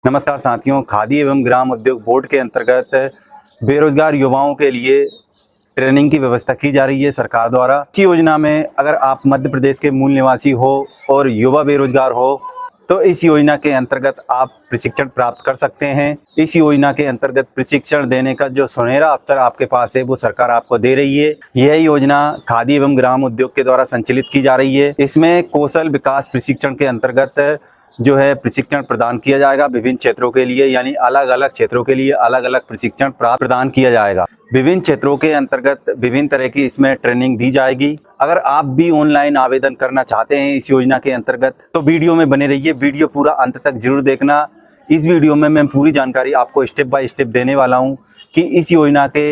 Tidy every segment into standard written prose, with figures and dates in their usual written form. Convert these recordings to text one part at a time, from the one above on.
नमस्कार साथियों, खादी एवं ग्राम उद्योग बोर्ड के अंतर्गत बेरोजगार युवाओं के लिए ट्रेनिंग की व्यवस्था की जा रही है सरकार द्वारा। इस योजना में अगर आप मध्य प्रदेश के मूल निवासी हो और युवा बेरोजगार हो तो इस योजना के अंतर्गत आप प्रशिक्षण प्राप्त कर सकते हैं। इस योजना के अंतर्गत प्रशिक्षण देने का जो सुनहरा अवसर आपके पास है वो सरकार आपको दे रही है। यह योजना खादी एवं ग्राम उद्योग के द्वारा संचालित की जा रही है। इसमें कौशल विकास प्रशिक्षण के अंतर्गत जो है प्रशिक्षण प्रदान किया जाएगा विभिन्न क्षेत्रों के लिए, यानी अलग अलग क्षेत्रों के लिए अलग अलग प्रशिक्षण प्रदान किया जाएगा। विभिन्न क्षेत्रों के अंतर्गत विभिन्न तरह की इसमें ट्रेनिंग दी जाएगी। अगर आप भी ऑनलाइन आवेदन करना चाहते हैं इस योजना के अंतर्गत तो वीडियो में बने रहिए, वीडियो पूरा अंत तक जरूर देखना। इस वीडियो में मैं पूरी जानकारी आपको स्टेप बाय स्टेप देने वाला हूँ कि इस योजना के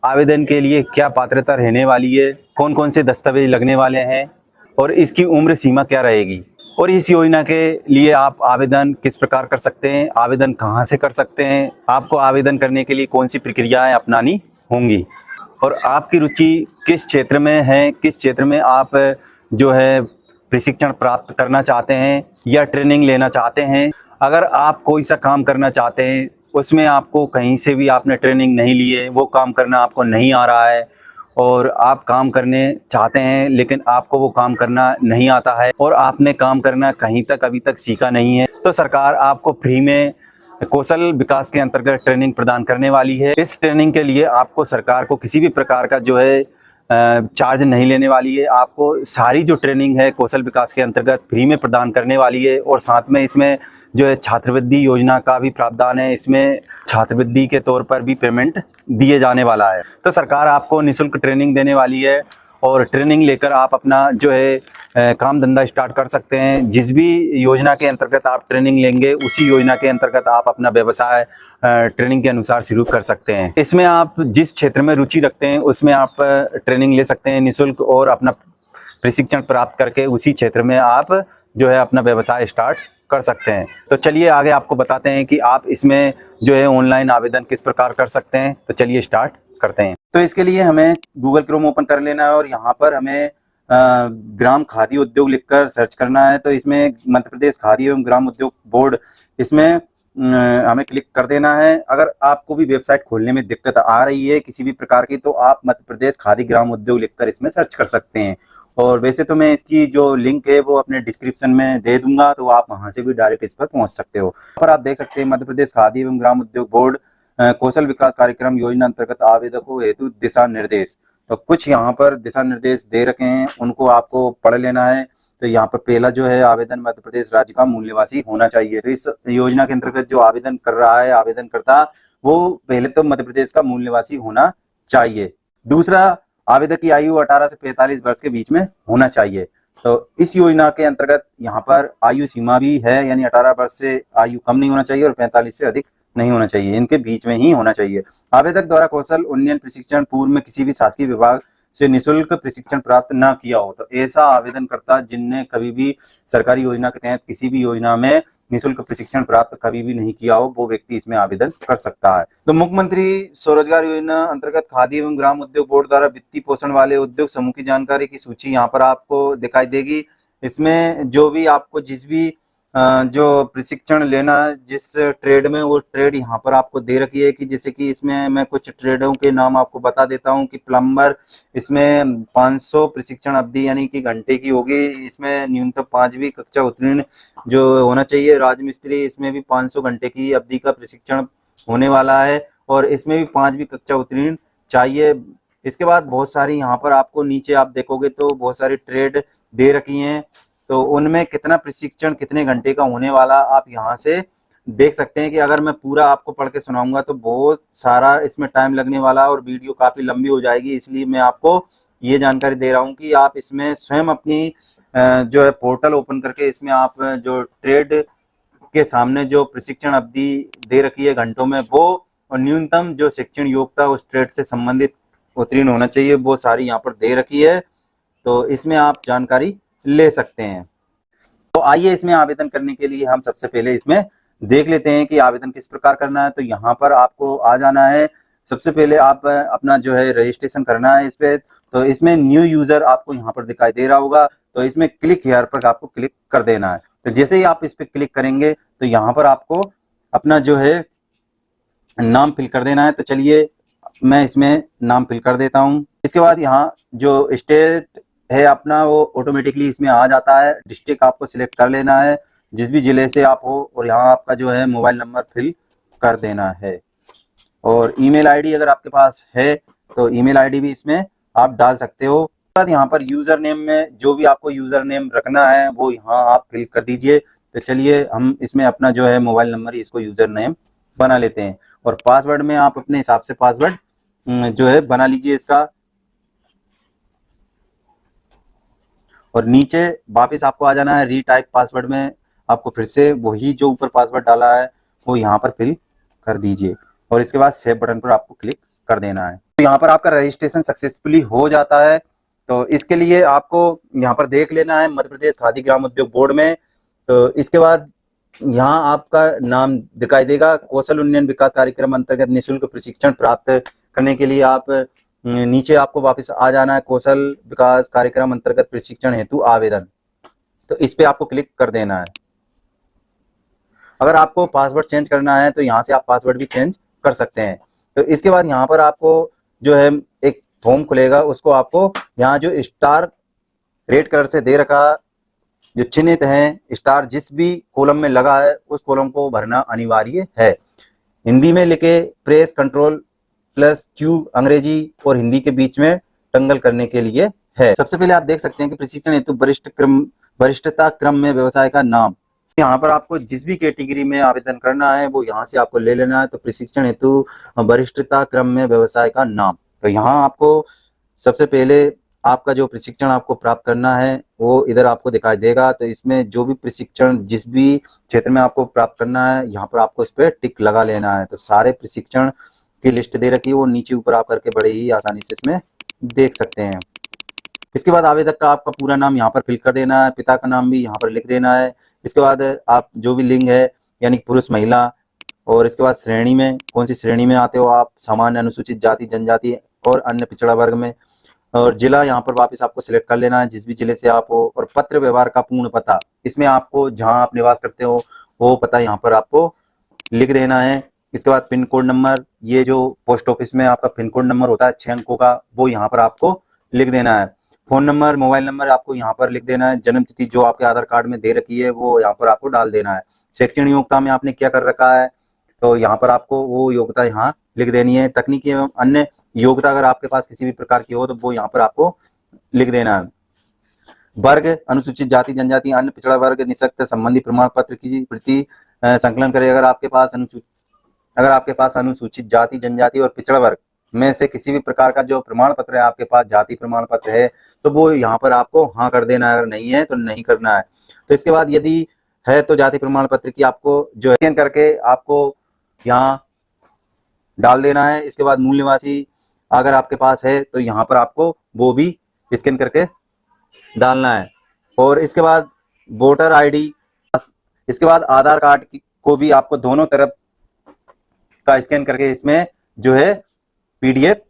आवेदन के लिए क्या पात्रता रहने वाली है, कौन कौन से दस्तावेज लगने वाले हैं और इसकी उम्र सीमा क्या रहेगी, और इस योजना के लिए आप आवेदन किस प्रकार कर सकते हैं, आवेदन कहां से कर सकते हैं, आपको आवेदन करने के लिए कौन सी प्रक्रियाएं अपनानी होंगी और आपकी रुचि किस क्षेत्र में है, किस क्षेत्र में आप जो है प्रशिक्षण प्राप्त करना चाहते हैं या ट्रेनिंग लेना चाहते हैं। अगर आप कोई सा काम करना चाहते हैं उसमें आपको कहीं से भी आपने ट्रेनिंग नहीं ली है, वो काम करना आपको नहीं आ रहा है और आप काम करने चाहते हैं लेकिन आपको वो काम करना नहीं आता है और आपने काम करना कहीं तक अभी तक सीखा नहीं है, तो सरकार आपको फ्री में कौशल विकास के अंतर्गत ट्रेनिंग प्रदान करने वाली है। इस ट्रेनिंग के लिए आपको सरकार को किसी भी प्रकार का जो है चार्ज नहीं लेने वाली है। आपको सारी जो ट्रेनिंग है कौशल विकास के अंतर्गत फ्री में प्रदान करने वाली है और साथ में इसमें जो है छात्रवृत्ति योजना का भी प्रावधान है। इसमें छात्रवृत्ति के तौर पर भी पेमेंट दिए जाने वाला है। तो सरकार आपको निःशुल्क ट्रेनिंग देने वाली है और ट्रेनिंग लेकर आप अपना जो है काम धंधा स्टार्ट कर सकते हैं। जिस भी योजना के अंतर्गत आप ट्रेनिंग लेंगे उसी योजना के अंतर्गत आप अपना व्यवसाय ट्रेनिंग के अनुसार शुरू कर सकते हैं। इसमें आप जिस क्षेत्र में रुचि रखते हैं उसमें आप ट्रेनिंग ले सकते हैं निःशुल्क और अपना प्रशिक्षण प्राप्त करके उसी क्षेत्र में आप जो है अपना व्यवसाय स्टार्ट कर सकते हैं। तो चलिए आगे आपको बताते हैं कि आप इसमें जो है ऑनलाइन आवेदन किस प्रकार कर सकते हैं। तो चलिए स्टार्ट करते हैं। तो इसके लिए हमें गूगल क्रोम ओपन कर लेना है और यहाँ पर हमें ग्राम खादी उद्योग लिखकर सर्च करना है। तो इसमें मध्य प्रदेश खादी एवं ग्राम उद्योग बोर्ड इसमें हमें क्लिक कर देना है। अगर आपको भी वेबसाइट खोलने में दिक्कत आ रही है किसी भी प्रकार की तो आप मध्य प्रदेश खादी ग्राम उद्योग लिखकर इसमें सर्च कर सकते हैं। और वैसे तो मैं इसकी जो लिंक है वो अपने डिस्क्रिप्शन में दे दूंगा, तो आप वहां से भी डायरेक्ट इस पर पहुंच सकते हो। पर आप देख सकते हैं मध्य प्रदेश खादी एवं ग्राम उद्योग बोर्ड कौशल विकास कार्यक्रम योजना अंतर्गत आवेदकों हेतु दिशा निर्देश। तो कुछ यहाँ पर दिशा निर्देश दे रखे हैं, उनको आपको पढ़ लेना है। तो यहाँ पर पहला जो है आवेदन मध्य प्रदेश राज्य का मूल निवासी होना चाहिए। तो इस योजना के अंतर्गत जो आवेदन कर रहा है आवेदनकर्ता वो पहले तो मध्य प्रदेश का मूल निवासी होना चाहिए। दूसरा, आवेदक की आयु 18 से 45 वर्ष के बीच में होना चाहिए। तो इस योजना के अंतर्गत यहाँ पर आयु सीमा भी है, यानी 18 वर्ष से आयु कम नहीं होना चाहिए और 45 से अधिक नहीं होना चाहिए, इनके बीच में ही होना चाहिए। आवेदक द्वारा कौशल उन्नयन प्रशिक्षण पूर्व में किसी भी शासकीय विभाग से निःशुल्क प्रशिक्षण प्राप्त न किया हो। तो ऐसा आवेदनकर्ता जिनने कभी भी सरकारी योजना के तहत किसी भी योजना में निःशुल्क प्रशिक्षण प्राप्त कभी भी नहीं किया हो वो व्यक्ति इसमें आवेदन कर सकता है। तो मुख्यमंत्री स्वरोजगार योजना अंतर्गत खादी एवं ग्राम उद्योग बोर्ड द्वारा वित्तीय पोषण वाले उद्योग समूह की जानकारी की सूची यहाँ पर आपको दिखाई देगी। इसमें जो भी आपको जिस भी जो प्रशिक्षण लेना है जिस ट्रेड में, वो ट्रेड यहाँ पर आपको दे रखी है कि जैसे कि इसमें मैं कुछ ट्रेडों के नाम आपको बता देता हूँ कि प्लम्बर, इसमें 500 प्रशिक्षण अवधि यानी कि घंटे की होगी। इसमें न्यूनतम 5वीं कक्षा उत्तीर्ण जो होना चाहिए। राजमिस्त्री, इसमें भी 500 घंटे की अवधि का प्रशिक्षण होने वाला है और इसमें भी 5वीं कक्षा उत्तीर्ण चाहिए। इसके बाद बहुत सारी यहाँ पर आपको नीचे आप देखोगे तो बहुत सारी ट्रेड दे रखी हैं, तो उनमें कितना प्रशिक्षण कितने घंटे का होने वाला आप यहाँ से देख सकते हैं। कि अगर मैं पूरा आपको पढ़ के सुनाऊंगा तो बहुत सारा इसमें टाइम लगने वाला और वीडियो काफ़ी लंबी हो जाएगी, इसलिए मैं आपको ये जानकारी दे रहा हूँ कि आप इसमें स्वयं अपनी जो है पोर्टल ओपन करके इसमें आप जो ट्रेड के सामने जो प्रशिक्षण अवधि दे रखी है घंटों में वो, और न्यूनतम जो शिक्षण योग्यता उस ट्रेड से संबंधित उत्तीर्ण होना चाहिए, वो सारी यहाँ पर दे रखी है। तो इसमें आप जानकारी ले सकते हैं। तो आइए इसमें आवेदन करने के लिए हम सबसे पहले इसमें देख लेते हैं कि आवेदन किस प्रकार करना है। तो यहाँ पर आपको आ जाना है। सबसे पहले आप अपना जो है रजिस्ट्रेशन करना है इस पे। तो इसमें न्यू यूजर आपको यहाँ पर दिखाई दे रहा होगा, तो इसमें क्लिक हियर पर आपको क्लिक कर देना है। तो जैसे ही आप इस पे क्लिक करेंगे तो यहाँ पर आपको अपना जो है नाम फिल कर देना है। तो चलिए मैं इसमें नाम फिल कर देता हूँ। इसके बाद यहाँ जो स्टेट है अपना वो ऑटोमेटिकली इसमें आ जाता है। डिस्ट्रिक्ट आपको सिलेक्ट कर लेना है जिस भी जिले से आप हो, और यहाँ आपका जो है मोबाइल नंबर फिल कर देना है। और ईमेल आईडी अगर आपके पास है तो ईमेल आईडी भी इसमें आप डाल सकते हो। उसके बाद यहाँ पर यूजर नेम में जो भी आपको यूजर नेम रखना है वो यहाँ आप फिल कर दीजिए। तो चलिए हम इसमें अपना जो है मोबाइल नंबर इसको यूजर नेम बना लेते हैं। और पासवर्ड में आप अपने हिसाब से पासवर्ड जो है बना लीजिए इसका। और नीचे वापस आपको आ जाना है रीटाइप पासवर्ड में, आपको फिर से वही जो ऊपर पासवर्ड डाला है वो यहाँ पर फिल कर दीजिए। और इसके बाद सेव बटन पर आपको क्लिक कर देना है। तो यहाँ पर आपका रजिस्ट्रेशन सक्सेसफुली हो जाता है। तो इसके लिए आपको यहाँ पर देख लेना है मध्य प्रदेश खादी ग्राम उद्योग बोर्ड में। तो इसके बाद यहाँ आपका नाम दिखाई देगा। कौशल उन्नयन विकास कार्यक्रम अंतर्गत निःशुल्क प्रशिक्षण प्राप्त करने के लिए आप नीचे आपको वापस आ जाना है। कौशल विकास कार्यक्रम अंतर्गत प्रशिक्षण हेतु आवेदन, तो इस पे आपको क्लिक कर देना है। अगर आपको पासवर्ड चेंज करना है तो यहाँ से आप पासवर्ड भी चेंज कर सकते हैं। तो इसके बाद यहाँ पर आपको जो है एक फॉर्म खुलेगा, उसको आपको यहाँ जो स्टार रेड कलर से दे रखा जो चिन्हित है स्टार जिस भी कॉलम में लगा है उस कॉलम को भरना अनिवार्य है। हिंदी में लिखे प्रेस कंट्रोल प्लस क्यू अंग्रेजी और हिंदी के बीच में टंगल करने के लिए है। सबसे पहले आप देख सकते हैं कि प्रशिक्षण हेतु वरिष्ठता क्रम में व्यवसाय का नाम। यहाँ पर आपको जिस भी कैटेगरी में आवेदन करना है वो यहाँ से आपको ले लेना है। तो प्रशिक्षण हेतु वरिष्ठता क्रम में व्यवसाय का नाम, तो यहाँ आपको सबसे पहले आपका जो प्रशिक्षण आपको प्राप्त करना है वो इधर आपको दिखाई देगा। तो इसमें जो भी प्रशिक्षण जिस भी क्षेत्र में आपको प्राप्त करना है यहाँ पर आपको इस पर टिक लगा लेना है। तो सारे प्रशिक्षण की लिस्ट दे रखी है, वो नीचे ऊपर आप करके बड़े ही आसानी से इसमें देख सकते हैं। इसके बाद आवेदक का आपका पूरा नाम यहाँ पर फिल कर देना है, पिता का नाम भी यहाँ पर लिख देना है। इसके बाद आप जो भी लिंग है यानी पुरुष महिला, और इसके बाद श्रेणी में कौन सी श्रेणी में आते हो आप, सामान्य अनुसूचित जाति जनजाति और अन्य पिछड़ा वर्ग में। और जिला यहाँ पर वापस आपको सिलेक्ट कर लेना है जिस भी जिले से आप हो। और पत्र व्यवहार का पूर्ण पता, इसमें आपको जहाँ आप निवास करते हो वो पता यहाँ पर आपको लिख देना है। इसके बाद पिन कोड नंबर, ये जो पोस्ट ऑफिस में आपका पिन कोड नंबर होता है 6 अंकों का, वो यहाँ पर आपको लिख देना है। फोन नंबर मोबाइल नंबर आपको यहाँ पर लिख देना है। जन्म तिथि जो आपके आधार कार्ड में दे रखी है वो यहाँ पर आपको डाल देना है। शैक्षणिक योग्यता में आपने क्या कर रखा है तो यहाँ पर आपको वो योग्यता यहाँ लिख देनी है। तकनीकी एवं अन्य योग्यता अगर आपके पास किसी भी प्रकार की हो तो वो यहाँ पर आपको लिख देना है। वर्ग अनुसूचित जाति जनजाति अन्य पिछड़ा वर्ग निःशक्त संबंधी प्रमाण पत्र की प्रति संकलन करे। अगर आपके पास अनुसूचित जाति जनजाति और पिछड़ा वर्ग में से किसी भी प्रकार का जो प्रमाण पत्र है आपके पास, जाति प्रमाण पत्र है, तो वो यहाँ पर आपको हाँ कर देना है, अगर नहीं है तो नहीं करना है। तो इसके बाद यदि है तो जाति प्रमाण पत्र की आपको जो है स्कैन करके आपको यहाँ डाल देना है। इसके बाद मूल निवासी अगर आपके पास है तो यहाँ पर आपको वो भी स्कैन करके डालना है। और इसके बाद वोटर आईडी, इसके बाद आधार कार्ड को भी आपको दोनों तरफ का स्कैन करके इसमें जो है पीडीएफ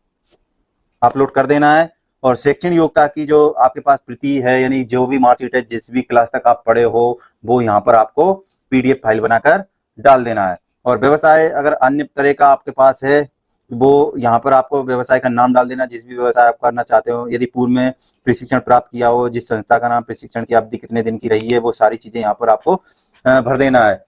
अपलोड कर देना है। और शैक्षणिक योग्यता की जो आपके पास प्रति है यानी जो भी मार्कशीट है जिस भी क्लास तक आप पढ़े हो वो यहाँ पर आपको पीडीएफ फाइल बनाकर डाल देना है। और व्यवसाय अगर अन्य तरह का आपके पास है वो यहाँ पर आपको व्यवसाय का नाम डाल देना, जिस भी व्यवसाय आप करना चाहते हो। यदि पूर्व में प्रशिक्षण प्राप्त किया हो, जिस संस्था का नाम, प्रशिक्षण की अवधि कितने दिन की रही है, वो सारी चीजें यहाँ पर आपको भर देना है।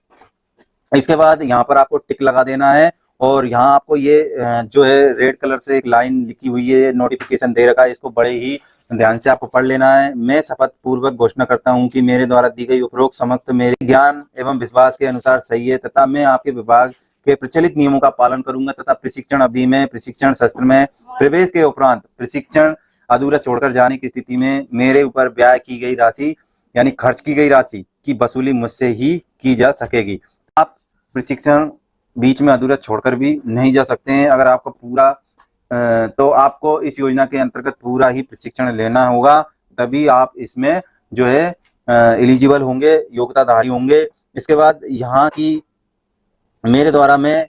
इसके बाद यहाँ पर आपको टिक लगा देना है। और यहाँ आपको ये जो है रेड कलर से एक लाइन लिखी हुई है, नोटिफिकेशन दे रखा है, इसको बड़े ही ध्यान से आपको पढ़ लेना है। मैं शपथ पूर्वक घोषणा करता हूँ कि मेरे द्वारा दी गई उपरोक्त समस्त मेरे ज्ञान एवं विश्वास के अनुसार सही है तथा मैं आपके विभाग के प्रचलित नियमों का पालन करूंगा तथा प्रशिक्षण अवधि में प्रशिक्षण सत्र में प्रवेश के उपरांत प्रशिक्षण अधूरा छोड़कर जाने की स्थिति में मेरे ऊपर व्यय की गई राशि यानी खर्च की गई राशि की वसूली मुझसे ही की जा सकेगी। आप प्रशिक्षण बीच में अधूरा छोड़कर भी नहीं जा सकते हैं। अगर आपको पूरा तो आपको इस योजना के अंतर्गत पूरा ही प्रशिक्षण लेना होगा, तभी आप इसमें जो है एलिजिबल होंगे, योग्यताधारी होंगे। इसके बाद यहाँ की मेरे द्वारा मैं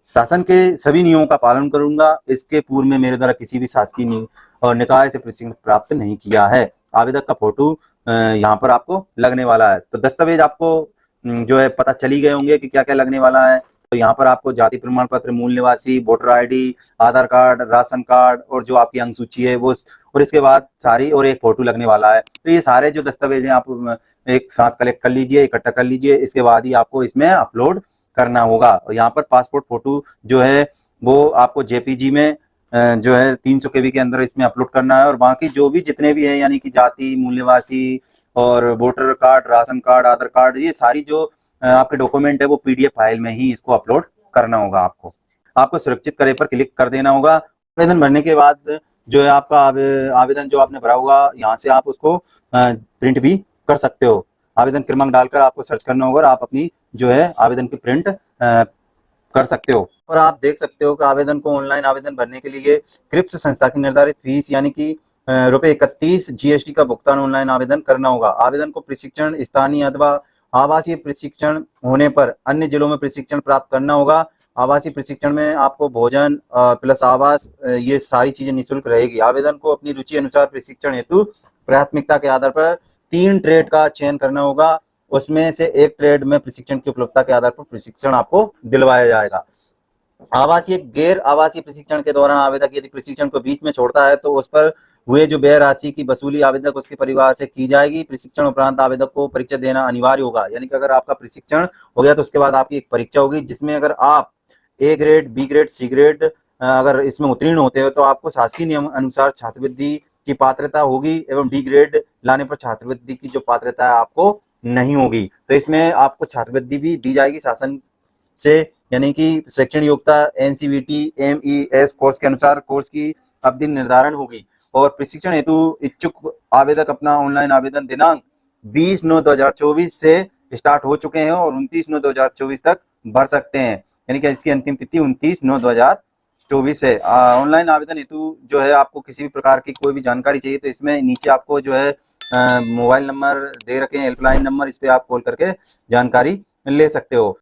शासन के सभी नियमों का पालन करूंगा। इसके पूर्व में मेरे द्वारा किसी भी शासकीय और निकाय से प्रशिक्षण प्राप्त नहीं किया है। आवेदक का फोटो यहाँ पर आपको लगने वाला है। तो दस्तावेज आपको जो है पता चली गए होंगे कि क्या क्या लगने वाला है। तो यहाँ पर आपको जाति प्रमाण पत्र, मूल निवासी, वोटर आईडी, आधार कार्ड, राशन कार्ड और जो आपकी अंक सूची है वो, और इसके बाद सारी, और एक फोटो लगने वाला है। तो ये सारे जो दस्तावेज हैं आप एक साथ कलेक्ट कर लीजिए, इकट्ठा कर लीजिए, इसके बाद ही आपको इसमें अपलोड करना होगा। और यहाँ पर पासपोर्ट फोटो जो है वो आपको जेपीजी में जो है 300 केबी के अंदर इसमें अपलोड करना है। और बाकी जो भी जितने भी हैं, यानी कि जाति, मूल निवासी और वोटर कार्ड, राशन कार्ड, आधार कार्ड, ये सारी जो आपके डॉक्यूमेंट है वो पीडीएफ फाइल में ही इसको अपलोड करना होगा। आपको सुरक्षित करे पर क्लिक कर देना होगा। आवेदन भरने के बाद जो है आपका आवेदन जो आपने भरा होगा, यहाँ से आप उसको प्रिंट भी कर सकते हो। आवेदन क्रमांक डालकर आपको सर्च करना होगा और आप अपनी जो है आवेदन की प्रिंट कर सकते हो। और आप देख सकते हो कि आवेदन को ऑनलाइन आवेदन भरने के लिए क्रिप्स संस्था की निर्धारित फीस यानी कि ₹31 जीएसटी का भुगतान ऑनलाइन आवेदन करना होगा। आवेदन को प्रशिक्षण, स्थानीय अथवा आवासीय प्रशिक्षण होने पर अन्य जिलों में प्रशिक्षण प्राप्त करना होगा। आवासीय प्रशिक्षण में आपको भोजन प्लस आवास, ये सारी चीजें निःशुल्क रहेगी। आवेदन को अपनी रुचि अनुसार प्रशिक्षण हेतु प्राथमिकता के आधार पर 3 ट्रेड का चयन करना होगा। उसमें से एक ट्रेड में प्रशिक्षण की उपलब्धता के आधार पर प्रशिक्षण आपको दिलवाया जाएगा। आवासीय, गैर आवासीय प्रशिक्षण के दौरान आवेदक यदि प्रशिक्षण को बीच में छोड़ता है तो उस पर हुए जो व्यय राशि की वसूली आवेदक उसके परिवार से की जाएगी। प्रशिक्षण उपरांत आवेदक को परीक्षा देना अनिवार्य होगा, यानी कि अगर आपका प्रशिक्षण हो गया तो उसके बाद आपकी एक परीक्षा होगी, जिसमें अगर आप A grade, B grade, C grade अगर इसमें उत्तीर्ण होते हो तो आपको शासकीय नियम अनुसार छात्रवृत्ति की पात्रता होगी, एवं डी ग्रेड लाने पर छात्रवृत्ति की जो पात्रता है आपको नहीं होगी। तो इसमें आपको छात्रवृत्ति भी दी जाएगी शासन से, यानी कि शैक्षणिक योग्यता एनसीवीटी एमईएस कोर्स के अनुसार कोर्स की अवधि निर्धारण होगी। और प्रशिक्षण हेतु इच्छुक आवेदक अपना ऑनलाइन आवेदन दिनांक 20/9/2024 से स्टार्ट हो चुके हैं और 29/9/2024 तक भर सकते हैं, यानी कि इसकी अंतिम तिथि 29/9/2024 है। ऑनलाइन आवेदन हेतु जो है आपको किसी भी प्रकार की कोई भी जानकारी चाहिए तो इसमें नीचे आपको जो है मोबाइल नंबर दे रखे हैं, हेल्पलाइन नंबर, इस पे आप कॉल करके जानकारी ले सकते हो।